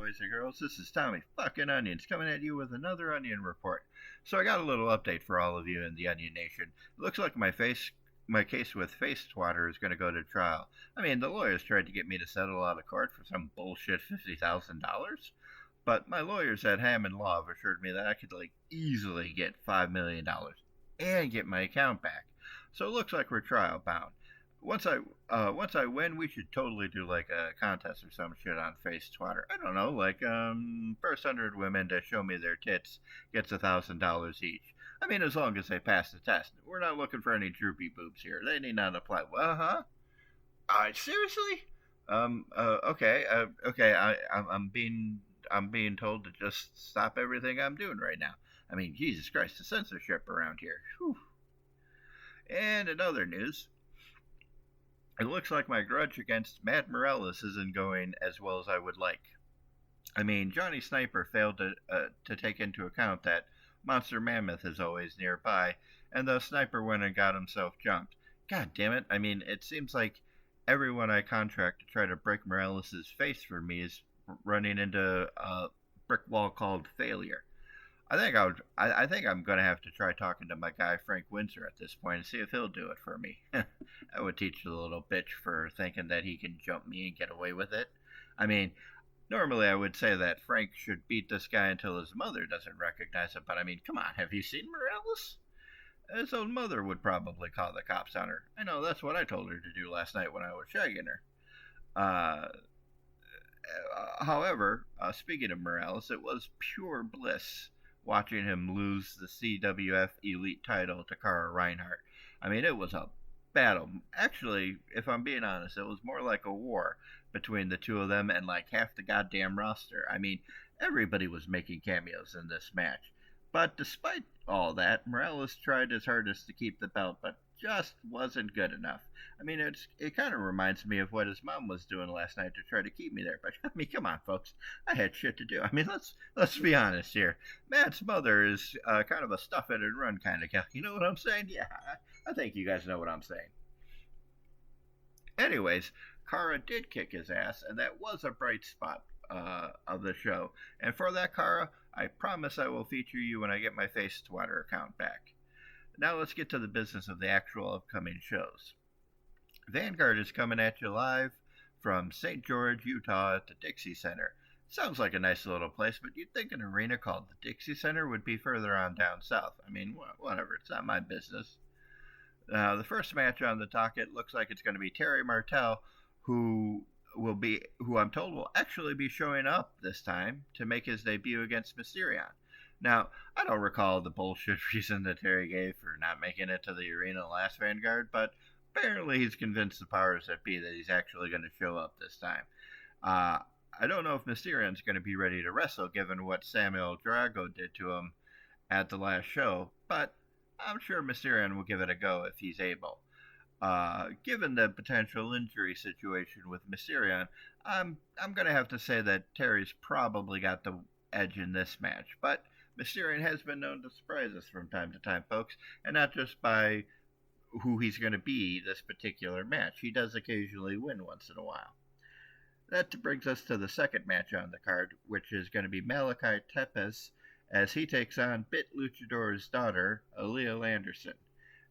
boys and girls. This is Tommy fucking Onions coming at you with another Onion report. So I got a little update for all of you in the Onion Nation. It looks like my case with face twatter is going to go to trial. I mean, the lawyers tried to get me to settle out of court for some bullshit $50,000, but my lawyers at Hammond Law have assured me that I could easily get $5 million and get my account back. So it looks like we're trial bound. Once I win, we should totally do a contest or some shit on Face Twatter. I don't know, first 100 women to show me their tits gets $1,000 each. I mean, as long as they pass the test. We're not looking for any droopy boobs here. They need not apply. Seriously? Okay. I'm being told to just stop everything I'm doing right now. I mean, Jesus Christ, the censorship around here. Whew. And in other news, it looks like my grudge against Matt Morales isn't going as well as I would like. I mean, Johnny Sniper failed to take into account that Monster Mammoth is always nearby, and the Sniper went and got himself jumped. God damn it, I mean, it seems like everyone I contract to try to break Morales' face for me is running into a brick wall called failure. I think I'm gonna have to try talking to my guy Frank Windsor at this point and see if he'll do it for me. I would teach the little bitch for thinking that he can jump me and get away with it. I mean, normally I would say that Frank should beat this guy until his mother doesn't recognize it, but I mean, come on, have you seen Morales? His own mother would probably call the cops on her. I know, that's what I told her to do last night when I was shagging her. However, speaking of Morales, it was pure bliss watching him lose the CWF Elite title to Cara Reinhardt. I mean, it was a battle. Actually, if I'm being honest, it was more like a war between the two of them and half the goddamn roster. I mean, everybody was making cameos in this match. But despite all that, Morales tried his hardest to keep the belt, but just wasn't good enough. I mean, it kind of reminds me of what his mom was doing last night to try to keep me there. But I mean, come on, folks, I had shit to do. I mean, let's be honest here. Matt's mother is kind of a stuff it and run kind of gal. You know what I'm saying? Yeah, I think you guys know what I'm saying. Anyways, Cara did kick his ass, and that was a bright spot of the show. And for that, Cara, I promise I will feature you when I get my Face Twatter account back. Now let's get to the business of the actual upcoming shows. Vanguard is coming at you live from St. George, Utah at the Dixie Center. Sounds like a nice little place, but you'd think an arena called the Dixie Center would be further on down south. I mean, whatever, it's not my business. The first match on the docket looks like it's going to be Terry Martell, who I'm told will actually be showing up this time to make his debut against Mysterion. Now, I don't recall the bullshit reason that Terry gave for not making it to the arena last Vanguard, but apparently he's convinced the powers that be that he's actually going to show up this time. I don't know if Mysterion's going to be ready to wrestle given what Samuel Drago did to him at the last show, but I'm sure Mysterion will give it a go if he's able. Given the potential injury situation with Mysterion, I'm going to have to say that Terry's probably got the edge in this match, but Mysterion has been known to surprise us from time to time, folks, and not just by who he's going to be this particular match. He does occasionally win once in a while. That brings us to the second match on the card, which is going to be Malachi Tepes as he takes on Bit Luchador's daughter, Aaliyah Anderson.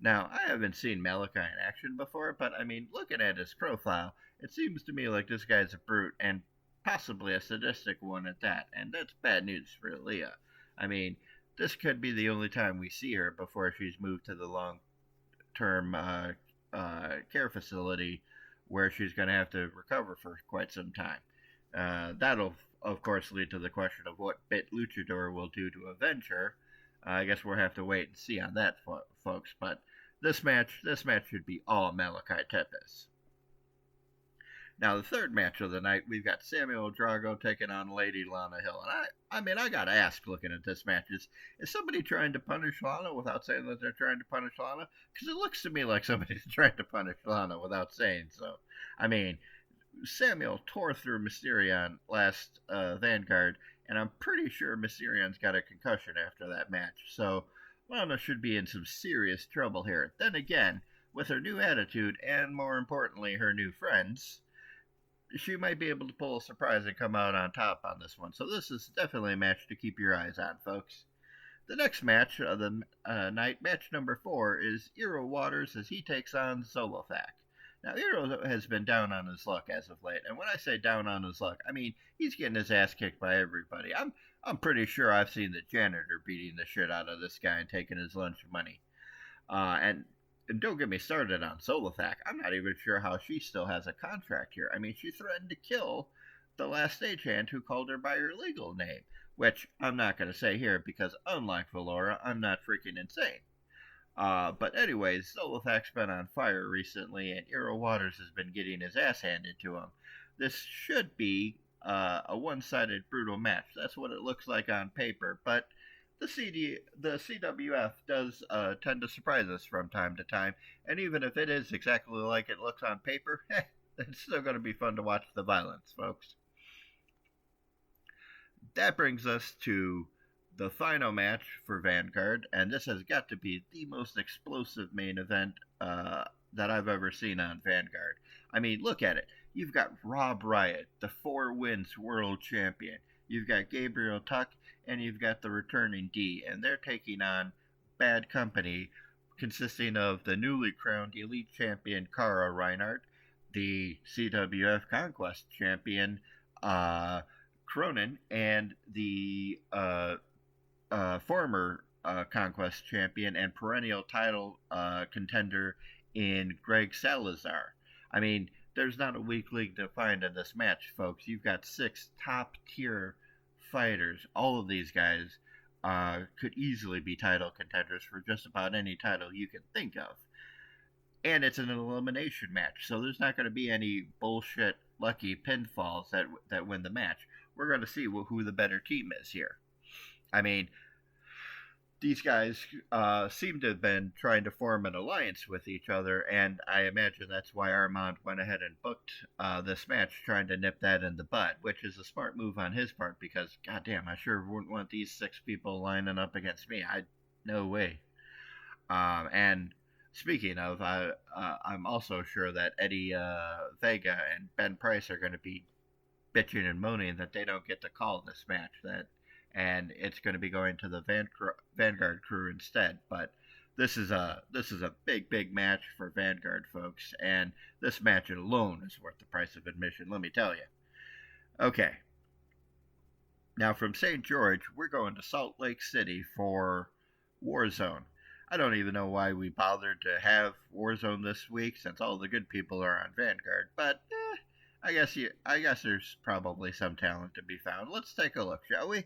Now, I haven't seen Malachi in action before, but I mean, looking at his profile, it seems to me like this guy's a brute, and possibly a sadistic one at that, and that's bad news for Aaliyah. I mean, this could be the only time we see her before she's moved to the long-term care facility where she's going to have to recover for quite some time. That'll, of course, lead to the question of what Bit Luchador will do to avenge her. I guess we'll have to wait and see on that, folks. But this match should be all Malachi Tepes. Now, the third match of the night, we've got Samuel Drago taking on Lady Lana Hill. And I mean, I gotta ask, looking at this match, is somebody trying to punish Lana without saying that they're trying to punish Lana? Because it looks to me like somebody's trying to punish Lana without saying so. I mean, Samuel tore through Mysterion last Vanguard, and I'm pretty sure Mysterion's got a concussion after that match. So Lana should be in some serious trouble here. Then again, with her new attitude, and more importantly, her new friends, she might be able to pull a surprise and come out on top on this one. So this is definitely a match to keep your eyes on, folks. The next match of the night, match number 4, is Eero Waters as he takes on Zolothak. Now, Eero has been down on his luck as of late, and when I say down on his luck, I mean he's getting his ass kicked by everybody. I'm pretty sure I've seen the janitor beating the shit out of this guy and taking his lunch money. And don't get me started on Zolothak. I'm not even sure how she still has a contract here. I mean, she threatened to kill the last stagehand who called her by her legal name, which I'm not going to say here because, unlike Valora, I'm not freaking insane. But anyways, Zolothak's been on fire recently, and Eero Waters has been getting his ass handed to him. This should be a one-sided brutal match. That's what it looks like on paper, but the CWF does tend to surprise us from time to time, and even if it is exactly like it looks on paper, it's still going to be fun to watch the violence, folks. That brings us to the final match for Vanguard, and this has got to be the most explosive main event that I've ever seen on Vanguard. I mean, look at it. You've got Rob Riot, the 4 wins world champion. You've got Gabriel Tuck, and you've got the returning D, and they're taking on Bad Company, consisting of the newly crowned elite champion Kara Reinhardt, the CWF Conquest champion Cronin, and the former Conquest champion and perennial title contender in Greg Salazar. I mean, there's not a weak link to find in this match, folks. You've got 6 top-tier fighters. All of these guys could easily be title contenders for just about any title you can think of. And it's an elimination match, so there's not going to be any bullshit lucky pinfalls that win the match. We're going to see who the better team is here. I mean, these guys seem to have been trying to form an alliance with each other, and I imagine that's why Armand went ahead and booked this match, trying to nip that in the bud, which is a smart move on his part, because, goddamn, I sure wouldn't want these 6 people lining up against me. No way. And speaking of, I'm also sure that Eddie Vega and Ben Price are going to be bitching and moaning that they don't get to call this match, and it's going to be going to the Vanguard crew instead. But this is a big match for Vanguard, folks, and this match alone is worth the price of admission, let me tell you. Okay. Now from St. George, we're going to Salt Lake City for Warzone. I don't even know why we bothered to have Warzone this week, since all the good people are on Vanguard, but I guess there's probably some talent to be found. Let's take a look, shall we?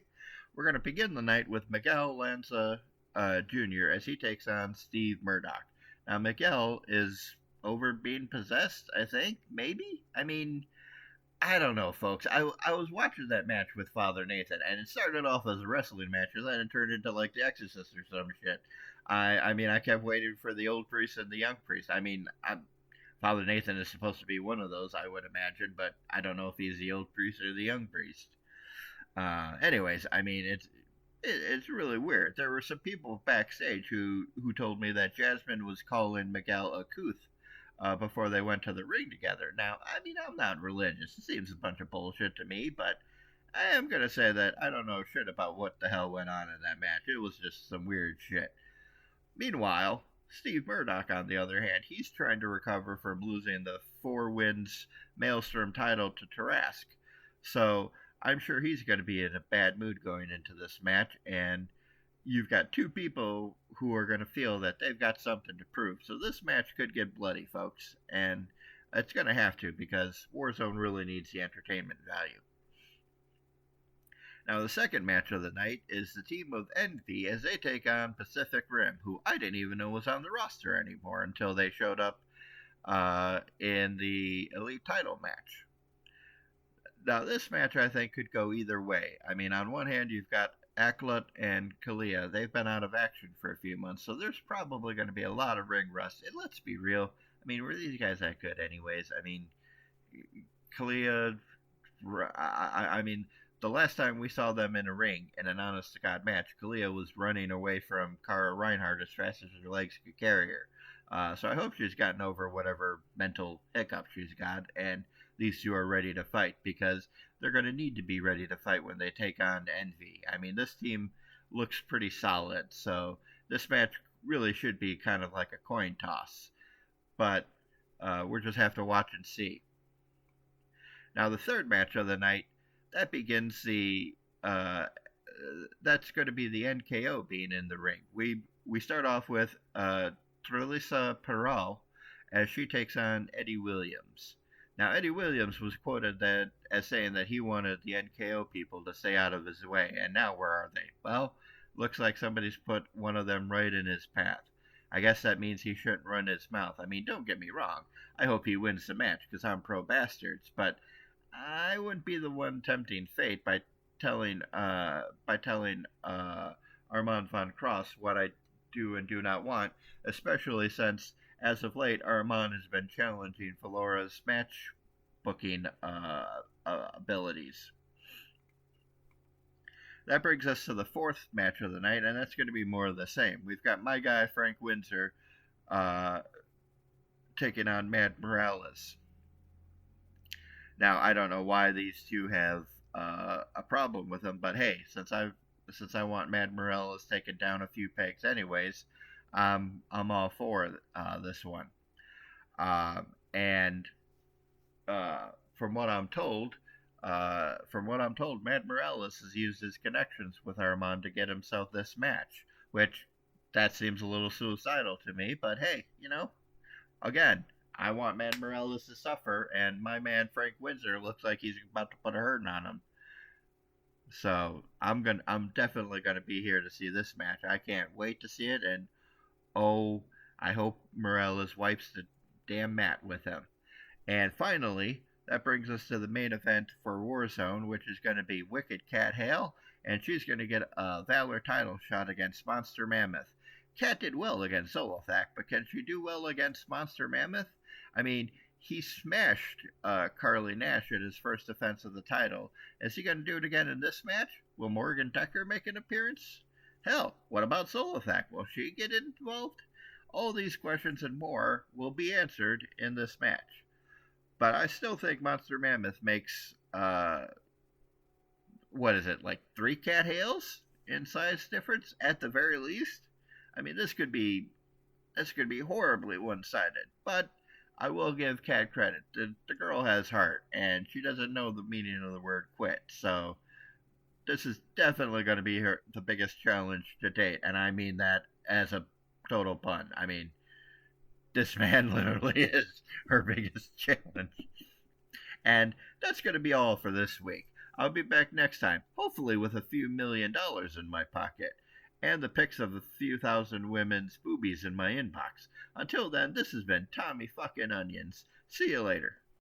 We're going to begin the night with Miguel Lanza Jr. as he takes on Steve Murdoch. Now, Miguel is over being possessed, I think, maybe? I mean, I don't know, folks. I was watching that match with Father Nathan, and it started off as a wrestling match, and then it turned into, like, The Exorcist or some shit. I mean, I kept waiting for the old priest and the young priest. I mean, Father Nathan is supposed to be one of those, I would imagine, but I don't know if he's the old priest or the young priest. Anyways, I mean, it's really weird. There were some people backstage who told me that Jasmine was calling Miguel a Kuth before they went to the ring together. Now, I mean, I'm not religious. It seems a bunch of bullshit to me, but I am going to say that I don't know shit about what the hell went on in that match. It was just some weird shit. Meanwhile, Steve Murdoch, on the other hand, he's trying to recover from losing the 4 wins Maelstrom title to Tarask. So I'm sure he's going to be in a bad mood going into this match, and you've got 2 people who are going to feel that they've got something to prove. So this match could get bloody, folks, and it's going to have to, because Warzone really needs the entertainment value. Now, the second match of the night is the team of Envy as they take on Pacific Rim, who I didn't even know was on the roster anymore until they showed up in the Elite title match. Now, this match, I think, could go either way. I mean, on one hand, you've got Aklat and Kalia. They've been out of action for a few months, so there's probably going to be a lot of ring rust. And let's be real. I mean, were these guys that good anyways? I mean, Kalia, I mean, the last time we saw them in a ring, in an honest-to-God match, Kalia was running away from Kara Reinhardt as fast as her legs could carry her. So I hope she's gotten over whatever mental hiccup she's got, and these two are ready to fight because they're going to need to be ready to fight when they take on Envy. I mean, this team looks pretty solid, so this match really should be kind of like a coin toss. But we'll just have to watch and see. Now, the third match of the night, that begins the that's going to be the NKO being in the ring. We start off with Trilisa Peral as she takes on Eddie Williams. Now, Eddie Williams was quoted as saying that he wanted the NKO people to stay out of his way, and now where are they? Well, looks like somebody's put one of them right in his path. I guess that means he shouldn't run his mouth. I mean, don't get me wrong. I hope he wins the match because I'm pro bastards, but I wouldn't be the one tempting fate by telling Armand von Cross what I do and do not want, especially since as of late Armand has been challenging Felora's match booking abilities. That brings us to the fourth match of the night, and that's going to be more of the same. We've got my guy Frank Windsor taking on Mad Morales. Now, I don't know why these two have a problem with him, but hey, since I want Mad Morales taken down a few pegs anyways, I'm all for this one. And from what I'm told, Mad Morales has used his connections with Armand to get himself this match, which that seems a little suicidal to me. But hey, again, I want Mad Morales to suffer, and my man Frank Windsor looks like he's about to put a hurting on him. So I'm definitely gonna be here to see this match. I can't wait to see it, and I hope Morales wipes the damn mat with him. And finally, that brings us to the main event for Warzone, which is going to be Wicked Cat Hale, and she's going to get a Valor title shot against Monster Mammoth. Cat did well against Zolothak, but can she do well against Monster Mammoth? I mean, he smashed Carly Nash at his first defense of the title. Is he going to do it again in this match? Will Morgan Decker make an appearance? Hell, what about Zolothak? Will she get involved? All these questions and more will be answered in this match. But I still think Monster Mammoth makes, what is it, like 3 Cat Hales in size difference at the very least? I mean, this could be horribly one-sided, but I will give Cat credit. The girl has heart, and she doesn't know the meaning of the word quit, so this is definitely going to be the biggest challenge to date, and I mean that as a total pun. I mean, this man literally is her biggest challenge. And that's going to be all for this week. I'll be back next time, hopefully with a few $1 million in my pocket, and the pics of a few thousand women's boobies in my inbox. Until then, this has been Tommy fucking Onions. See you later.